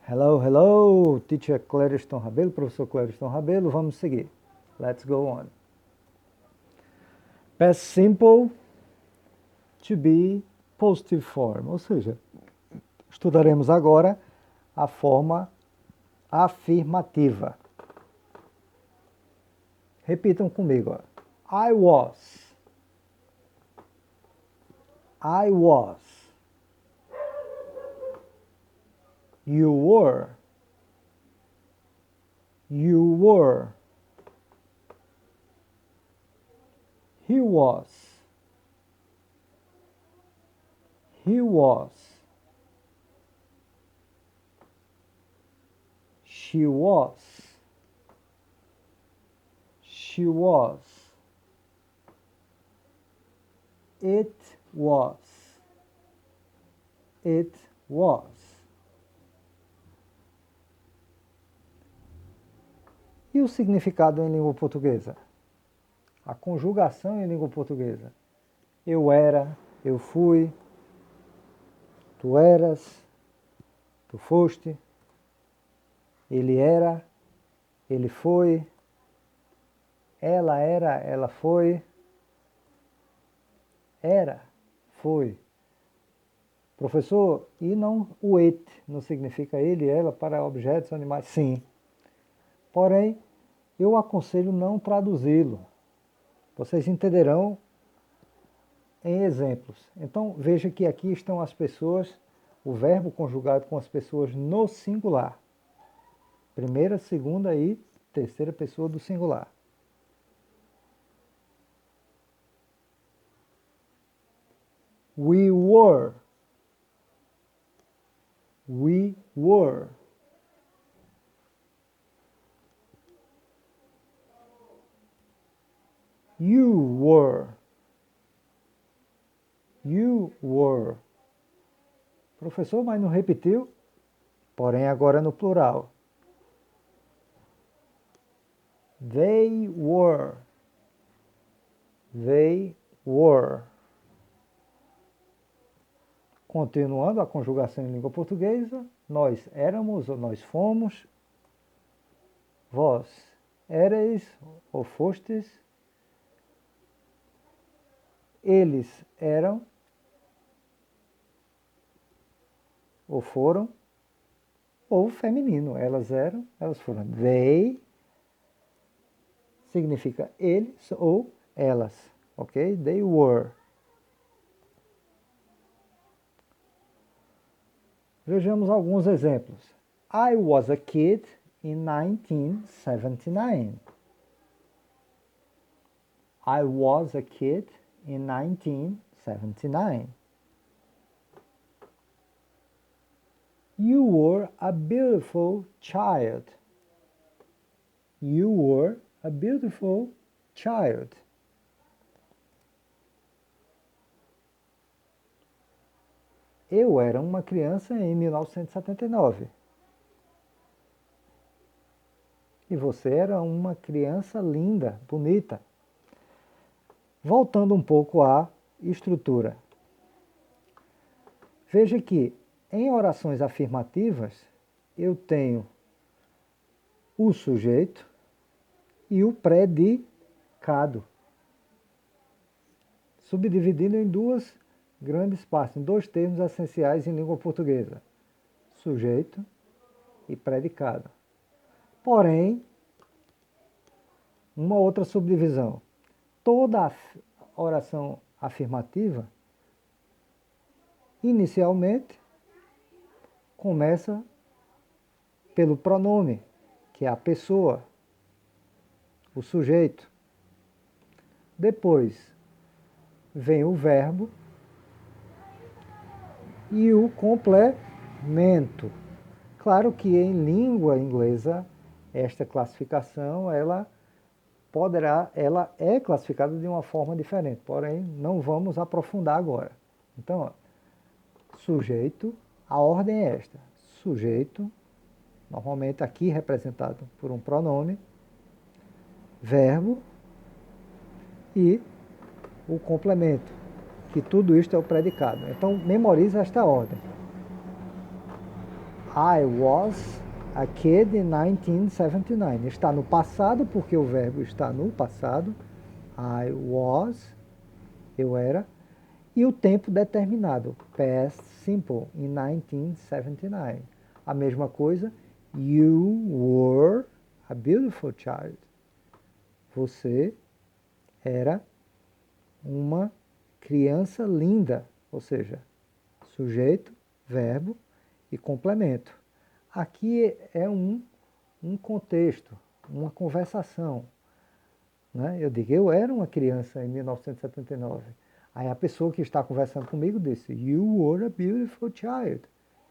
Hello, hello, teacher Clériston Rabelo, professor Clériston Rabelo, vamos seguir. Let's go on. Past simple to be positive form, ou seja, estudaremos agora a forma afirmativa. Repitam comigo. Ó. I was. I was. You were. You were. He was. He was. She was. She was. It was. It was. E o significado em língua portuguesa? A conjugação em língua portuguesa. Eu era, eu fui, tu eras, tu foste, ele era, ele foi, ela era, ela foi, era, foi. Professor, e não o it, não significa ele, ela para objetos, animais? Sim. Porém, eu aconselho não traduzi-lo. Vocês entenderão em exemplos. Então, veja que aqui estão as pessoas, o verbo conjugado com as pessoas no singular. Primeira, segunda e terceira pessoa do singular. We were. We were. You were. You were. Professor, mas não repetiu? Porém, agora no plural. They were. They were. Continuando a conjugação em língua portuguesa, nós éramos ou nós fomos, vós éreis ou fostes, eles eram ou foram, ou feminino, elas eram, elas foram. They significa eles ou elas, ok? They were. Vejamos alguns exemplos. I was a kid in 1979. I was a kid in 1979. You were a beautiful child. You were a beautiful child. Eu era uma criança em 1979. E você era uma criança linda, bonita. Voltando um pouco à estrutura. Veja que em orações afirmativas eu tenho o sujeito e o predicado, subdividindo em duas grandes partes, em dois termos essenciais em língua portuguesa: sujeito e predicado. Porém, uma outra subdivisão. Toda oração afirmativa, inicialmente, começa pelo pronome, que é a pessoa, o sujeito. Depois vem o verbo e o complemento. Claro que em língua inglesa, esta classificação, ela é classificada de uma forma diferente, porém não vamos aprofundar agora. Então, ó, sujeito, a ordem é esta: sujeito, normalmente aqui representado por um pronome, verbo e o complemento, que tudo isto é o predicado. Então, memoriza esta ordem. I was a kid in 1979. Está no passado porque o verbo está no passado. I was, eu era. E o tempo determinado, past simple, in 1979. A mesma coisa, you were a beautiful child. Você era uma criança linda, ou seja, sujeito, verbo e complemento. Aqui é um contexto, uma conversação. Né? Eu digo, eu era uma criança em 1979. Aí a pessoa que está conversando comigo disse, you were a beautiful child.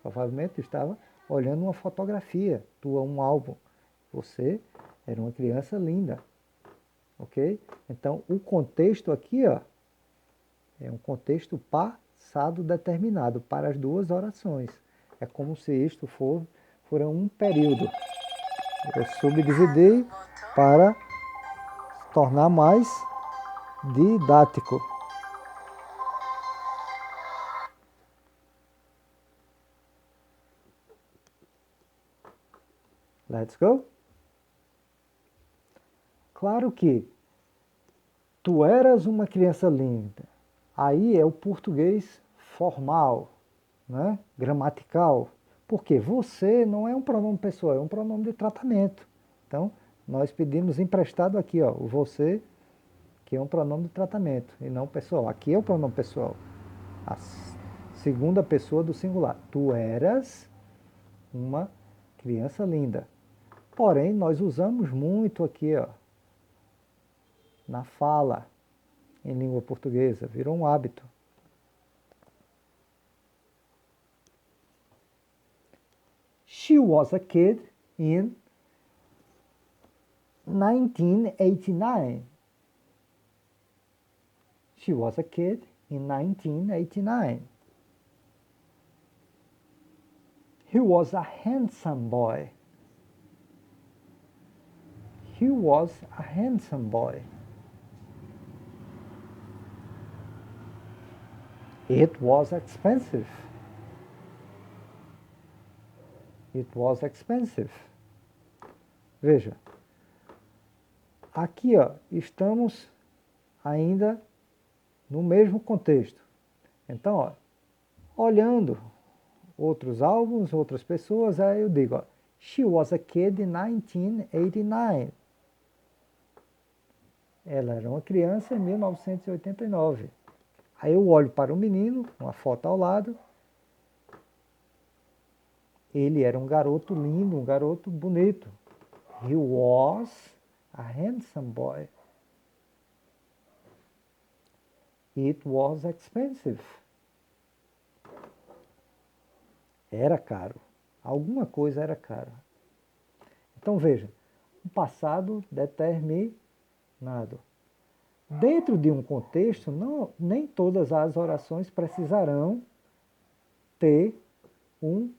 Provavelmente estava olhando uma fotografia tua, um álbum. Você era uma criança linda. Ok? Então, o contexto aqui, ó, é um contexto passado determinado para as duas orações. É como se isto fora um período. Eu subdividei para se tornar mais didático. Let's go? Claro que tu eras uma criança linda. Aí é o português formal, né? Gramatical. Porque você não é um pronome pessoal, é um pronome de tratamento. Então, nós pedimos emprestado aqui, ó, o você, que é um pronome de tratamento, e não pessoal. Aqui é o pronome pessoal. A segunda pessoa do singular. Tu eras uma criança linda. Porém, nós usamos muito aqui, ó, na fala, em língua portuguesa, virou um hábito. She was a kid in 1989. She was a kid in 1989. He was a handsome boy. He was a handsome boy. It was expensive. It was expensive. Veja, aqui ó, estamos ainda no mesmo contexto. Então, ó, olhando outros álbuns, outras pessoas, aí eu digo, ó, she was a kid in 1989. Ela era uma criança em 1989. Aí eu olho para o menino, uma foto ao lado. Ele era um garoto lindo, um garoto bonito. He was a handsome boy. It was expensive. Era caro. Alguma coisa era cara. Então veja, um passado determinado. Dentro de um contexto, nem todas as orações precisarão ter um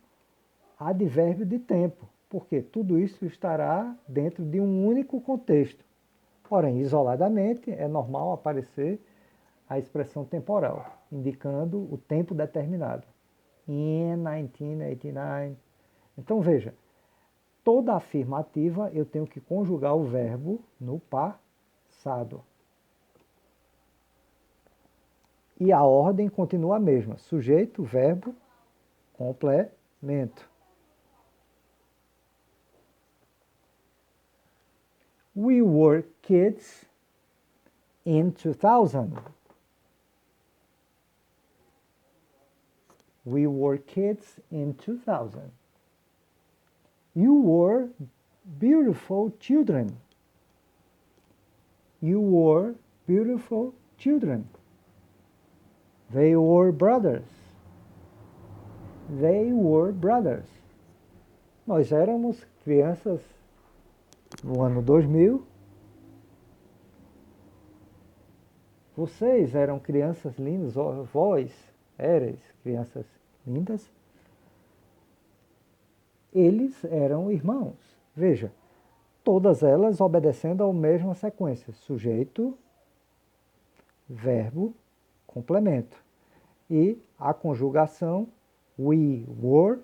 advérbio de tempo, porque tudo isso estará dentro de um único contexto. Porém, isoladamente, é normal aparecer a expressão temporal, indicando o tempo determinado. In 1989. Então, veja, toda afirmativa eu tenho que conjugar o verbo no passado. E a ordem continua a mesma: sujeito, verbo, complemento. We were kids in 2000. We were kids in 2000. You were beautiful children. You were beautiful children. They were brothers. They were brothers. Nós éramos crianças no ano 2000. Vocês eram crianças lindas, vós erais crianças lindas. Eles eram irmãos. Veja, todas elas obedecendo à mesma sequência: sujeito, verbo, complemento. E a conjugação we were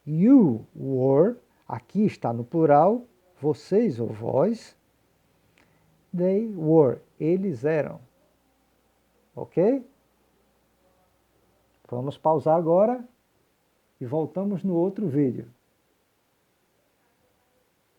You were, aqui está no plural, vocês ou vós. They were, eles eram. Ok? Vamos pausar agora e voltamos no outro vídeo.